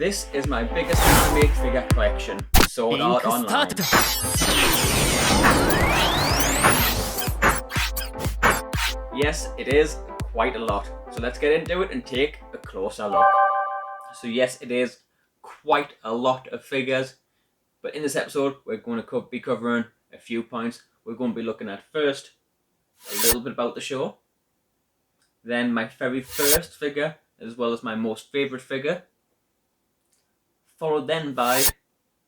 This is my biggest anime figure collection, Sword Art Online. Yes, it is quite a lot. So let's get into it and take a closer look. So yes, it is quite a lot of figures. But in this episode, we're going to be covering a few points. We're going to be looking at first a little bit about the show. Then my very first figure, as well as my most favourite figure. Followed then by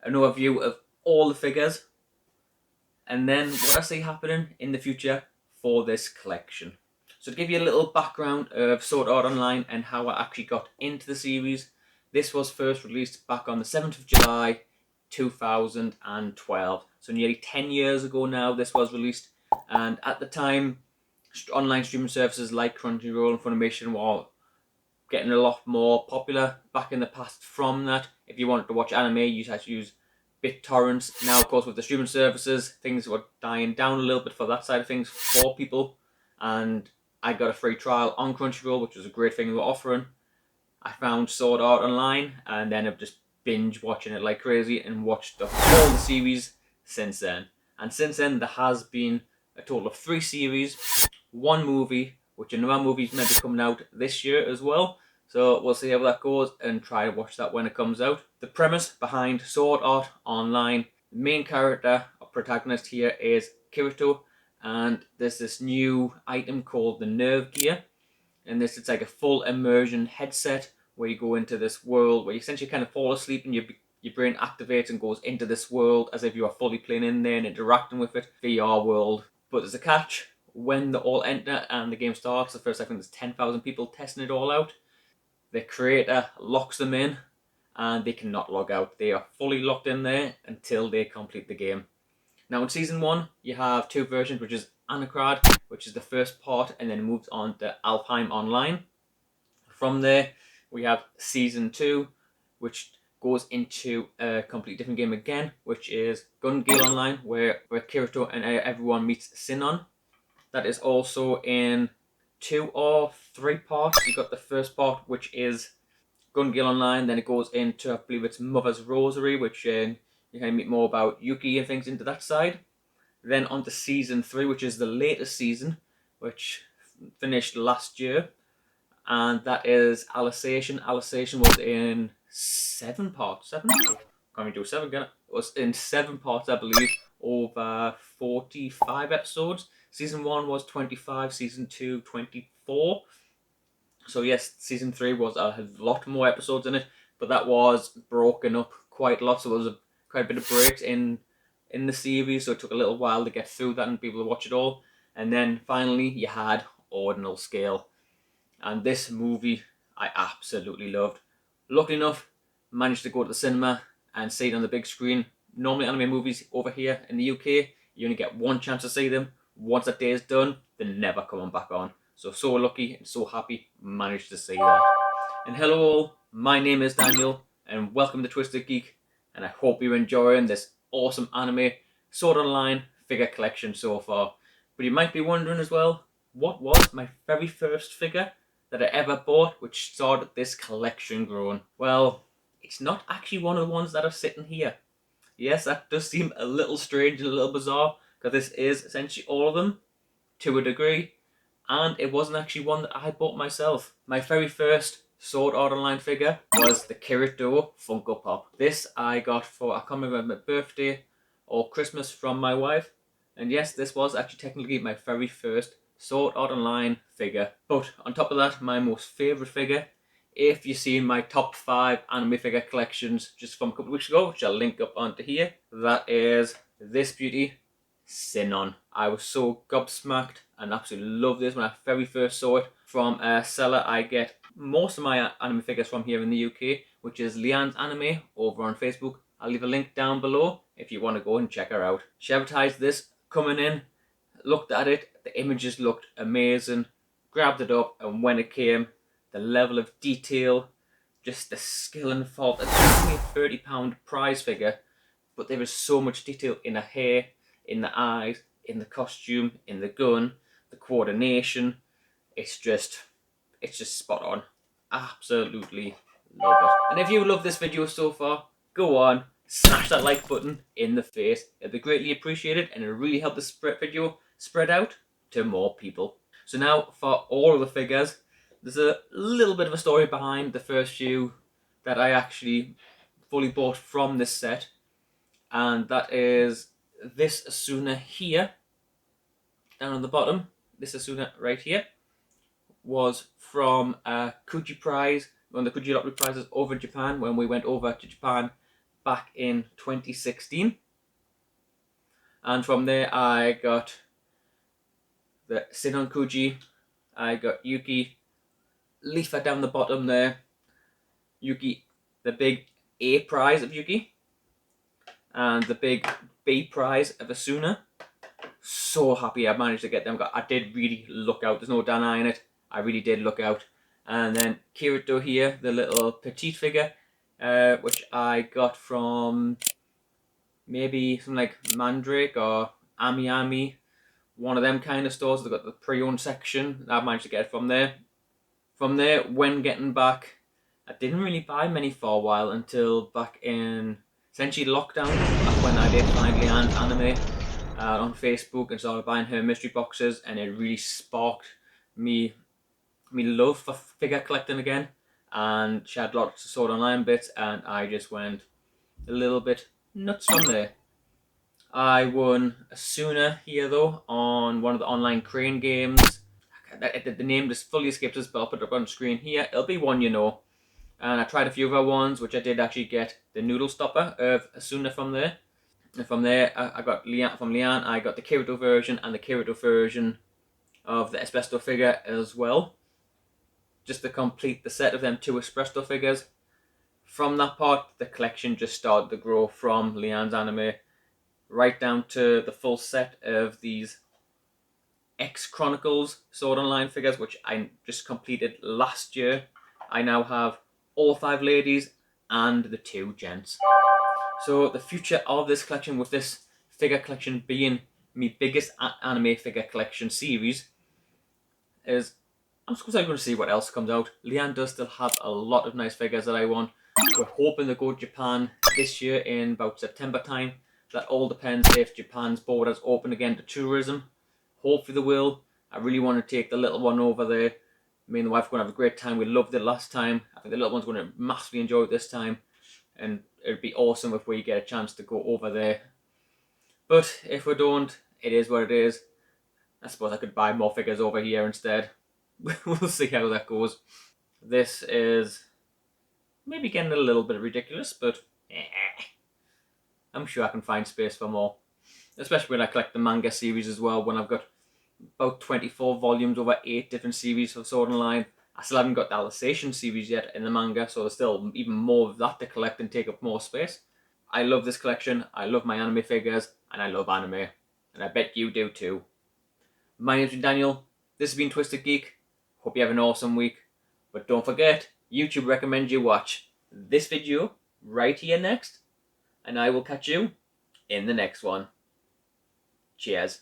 an overview of all the figures. And then what I see happening in the future for this collection. So to give you a little background of Sword Art Online and how I actually got into the series. This was first released back on the 7th of July 2012. So nearly 10 years ago now this was released. And at the time, online streaming services like Crunchyroll and Funimation were getting a lot more popular back in the past from that. If you wanted to watch anime, you had to use BitTorrents. Now, of course, with the streaming services, things were dying down a little bit for that side of things for people. And I got a free trial on Crunchyroll, which was a great thing they were offering. I found Sword Art Online, and then I've just binge watching it like crazy and watched all the series since then. And since then, there has been a total of 3 series, 1 movie, which another movie is meant to be coming out this year as well. So we'll see how that goes and try to watch that when it comes out. The premise behind Sword Art Online, the main character or protagonist here is Kirito, and there's this new item called the Nerve Gear. And this, it's like a full immersion headset where you go into this world where you essentially kind of fall asleep and your brain activates and goes into this world as if you are fully playing in there and interacting with it, VR world. But there's a catch. When they all enter and the game starts, the first, I think there's 10,000 people testing it all out. The creator locks them in and they cannot log out. They are fully locked in there until they complete the game. Now in Season 1, you have 2 versions, which is Anacrad, which is the first part, and then moves on to Alfheim Online. From there, we have Season 2, which goes into a completely different game again, which is Gun Gale Online, where Kirito and everyone meets Sinon. That is also in 2 or 3 parts. You got the first part, which is Gun Gale Online, then it goes into, I believe it's Mother's Rosary, which you kind of meet more about Yuki and things into that side. Then on to Season 3, which is the latest season, which finished last year. And that is Alicization. Alicization was in 7 parts. 7? Can't even do 7, can it? It was in 7 parts, I believe, over 45 episodes. Season 1 was 25, Season 2, 24. So yes, Season 3 was a lot more episodes in it, but that was broken up quite a lot, so there was quite a bit of breaks in the series, so it took a little while to get through that and be able to watch it all. And then finally, you had Ordinal Scale. And this movie, I absolutely loved. Luckily enough, managed to go to the cinema and see it on the big screen. Normally anime movies over here in the UK, you only get 1 chance to see them. Once that day is done, they're never coming back on. So lucky and so happy managed to see that. And hello all, my name is Daniel, and welcome to Twisted Geek, and I hope you're enjoying this awesome anime Sword Online figure collection so far. But you might be wondering as well, what was my very first figure that I ever bought which started this collection growing? Well, it's not actually one of the ones that are sitting here. Yes, that does seem a little strange and a little bizarre, because this is essentially all of them, to a degree, and it wasn't actually one that I bought myself. My very first Sword Art Online figure was the Kirito Funko Pop. This I got for, I can't remember, my birthday or Christmas from my wife, and yes, this was actually technically my very first Sword Art Online figure. But on top of that, my most favourite figure, if you've seen my top 5 anime figure collections just from a couple of weeks ago, which I'll link up onto here, that is this beauty, Sinon. I was so gobsmacked and absolutely loved this when I very first saw it. From a seller I get most of my anime figures from here in the UK, which is Leanne's Anime over on Facebook. I'll leave a link down below if you want to go and check her out. She advertised this coming in, looked at it, the images looked amazing, grabbed it up, and when it came, the level of detail, just the skill involved. It's only a £30 prize figure, but there is so much detail in her hair, in the eyes, in the costume, in the gun, the coordination. It's just spot on. Absolutely Love it. And if you love this video so far, go on, smash that like button in the face. It'd be greatly appreciated and it'll really help this video spread out to more people. So now for all of the figures, there's a little bit of a story behind the first few that I actually fully bought from this set. And that is this Asuna here, down on the bottom. This Asuna right here was from a Kuji prize, one of the Kuji lottery prizes over in Japan when we went over to Japan back in 2016. And from there I got the Sinon Kuji, I got Yuki, Lifa down the bottom there, Yuki, the big A prize of Yuki, and the big B prize of Asuna. So happy I managed to get them. I did really look out, there's no denying it. I really did look out. And then Kirito here, the little petite figure, which I got from maybe something like Mandrake or Ami Ami, one of them kind of stores. They've got the pre-owned section. I managed to get it from there. From there, when getting back, I didn't really buy many for a while until back in essentially lockdown, when I did find Leanne's anime on Facebook and started buying her mystery boxes, and it really sparked me love for figure collecting again. And she had lots of Sword Online bits, and I just went a little bit nuts from there. I won Asuna here though on one of the online crane games. The name just fully escapes us, but I'll put it up on screen here. It'll be one you know. And I tried a few other ones, which I did actually get the noodle stopper of Asuna from there. And from there, I got from Leanne, I got the Kirito version and the Kirito version of the Espresso figure as well. Just to complete the set of them two Espresso figures. From that part, the collection just started to grow from Leanne's anime right down to the full set of these X Chronicles Sword Online figures, which I just completed last year. I now have all 5 ladies and the 2 gents. So the future of this collection, with this figure collection being my biggest anime figure collection series, is I'm going to see what else comes out. Leanne does still have a lot of nice figures that I want. We're hoping to go to Japan this year in about September time. That all depends if Japan's borders open again to tourism. Hopefully they will. I really want to take the little one over there. Me and the wife are going to have a great time. We loved it last time. I think the little one's going to massively enjoy it this time. And it'd be awesome if we get a chance to go over there. But if we don't, it is what it is. I suppose I could buy more figures over here instead. We'll see how that goes. This is maybe getting a little bit ridiculous, but I'm sure I can find space for more. Especially when I collect the manga series as well, when I've got about 24 volumes over 8 different series for Sword Online. I still haven't got the Alsatian series yet in the manga, so there's still even more of that to collect and take up more space. I love this collection, I love my anime figures, and I love anime. And I bet you do too. My name's Daniel, this has been Twisted Geek. Hope you have an awesome week. But don't forget, YouTube recommends you watch this video right here next. And I will catch you in the next one. Cheers.